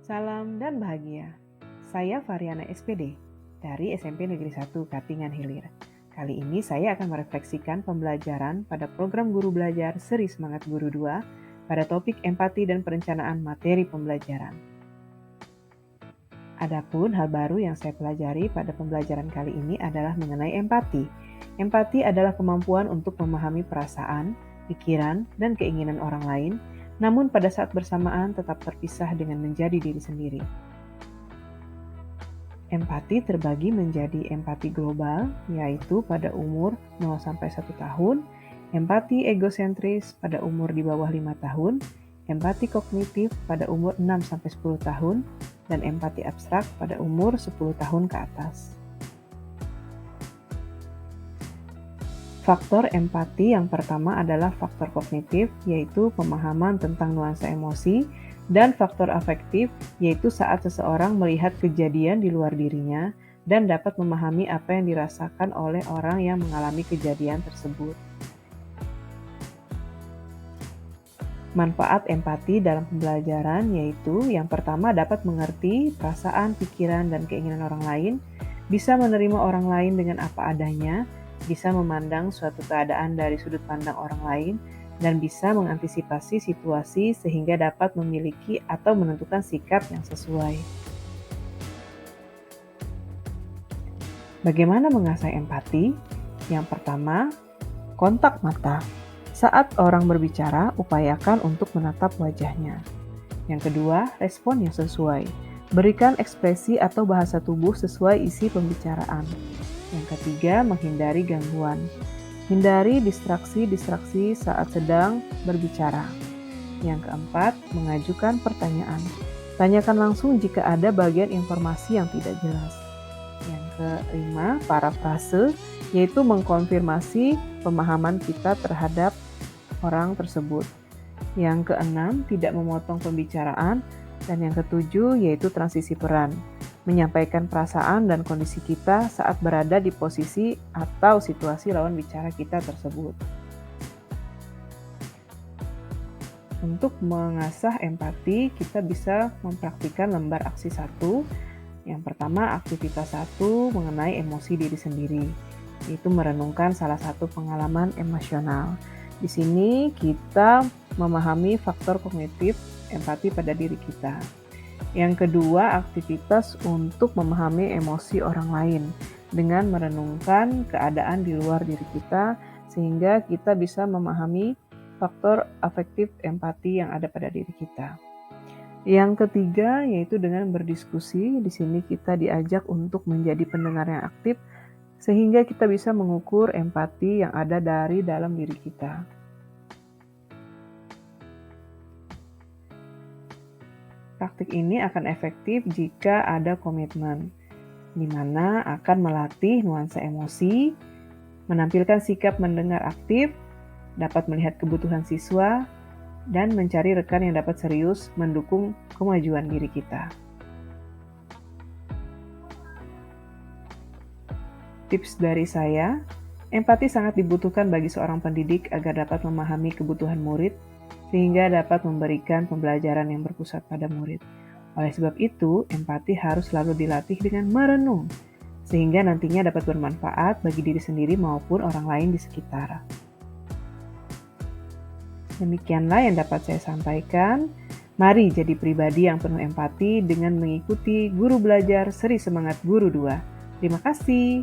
Salam dan bahagia. Saya Variana SPD dari SMP Negeri 1 Katingan Hilir. Kali ini saya akan merefleksikan pembelajaran pada program Guru Belajar Seri Semangat Guru 2 pada topik empati dan perencanaan materi pembelajaran. Adapun hal baru yang saya pelajari pada pembelajaran kali ini adalah mengenai empati. Empati adalah kemampuan untuk memahami perasaan, pikiran, dan keinginan orang lain, namun pada saat bersamaan tetap terpisah dengan menjadi diri sendiri. Empati terbagi menjadi empati global, yaitu pada umur 0-1 tahun, empati egosentris pada umur di bawah 5 tahun, empati kognitif pada umur 6-10 tahun, dan empati abstrak pada umur 10 tahun ke atas. Faktor empati yang pertama adalah faktor kognitif, yaitu pemahaman tentang nuansa emosi, dan faktor afektif, yaitu saat seseorang melihat kejadian di luar dirinya dan dapat memahami apa yang dirasakan oleh orang yang mengalami kejadian tersebut. Manfaat empati dalam pembelajaran yaitu yang pertama dapat mengerti perasaan, pikiran, dan keinginan orang lain, bisa menerima orang lain dengan apa adanya, bisa memandang suatu keadaan dari sudut pandang orang lain, dan bisa mengantisipasi situasi sehingga dapat memiliki atau menentukan sikap yang sesuai. Bagaimana mengasah empati? Yang pertama, kontak mata. Saat orang berbicara, upayakan untuk menatap wajahnya. Yang kedua, respon yang sesuai. Berikan ekspresi atau bahasa tubuh sesuai isi pembicaraan. Yang ketiga, menghindari gangguan. Hindari distraksi-distraksi saat sedang berbicara. Yang keempat, mengajukan pertanyaan. Tanyakan langsung jika ada bagian informasi yang tidak jelas. Yang kelima, parafrase, yaitu mengkonfirmasi pemahaman kita terhadap orang tersebut. Yang keenam, tidak memotong pembicaraan. Dan yang ketujuh, yaitu transisi peran. Menyampaikan perasaan dan kondisi kita saat berada di posisi atau situasi lawan bicara kita tersebut. Untuk mengasah empati, kita bisa mempraktikkan lembar aksi 1. Yang pertama, aktivitas 1 mengenai emosi diri sendiri, yaitu merenungkan salah satu pengalaman emosional. Di sini kita memahami faktor kognitif empati pada diri kita. Yang kedua, aktivitas untuk memahami emosi orang lain dengan merenungkan keadaan di luar diri kita sehingga kita bisa memahami faktor afektif empati yang ada pada diri kita. Yang ketiga, yaitu dengan berdiskusi. Di sini kita diajak untuk menjadi pendengar yang aktif sehingga kita bisa mengukur empati yang ada dari dalam diri kita. Praktik ini akan efektif jika ada komitmen, di mana akan melatih nuansa emosi, menampilkan sikap mendengar aktif, dapat melihat kebutuhan siswa, dan mencari rekan yang dapat serius mendukung kemajuan diri kita. Tips dari saya, empati sangat dibutuhkan bagi seorang pendidik agar dapat memahami kebutuhan murid, sehingga dapat memberikan pembelajaran yang berpusat pada murid. Oleh sebab itu, empati harus selalu dilatih dengan merenung, sehingga nantinya dapat bermanfaat bagi diri sendiri maupun orang lain di sekitar. Demikianlah yang dapat saya sampaikan. Mari jadi pribadi yang penuh empati dengan mengikuti Guru Belajar Seri Semangat Guru 2. Terima kasih.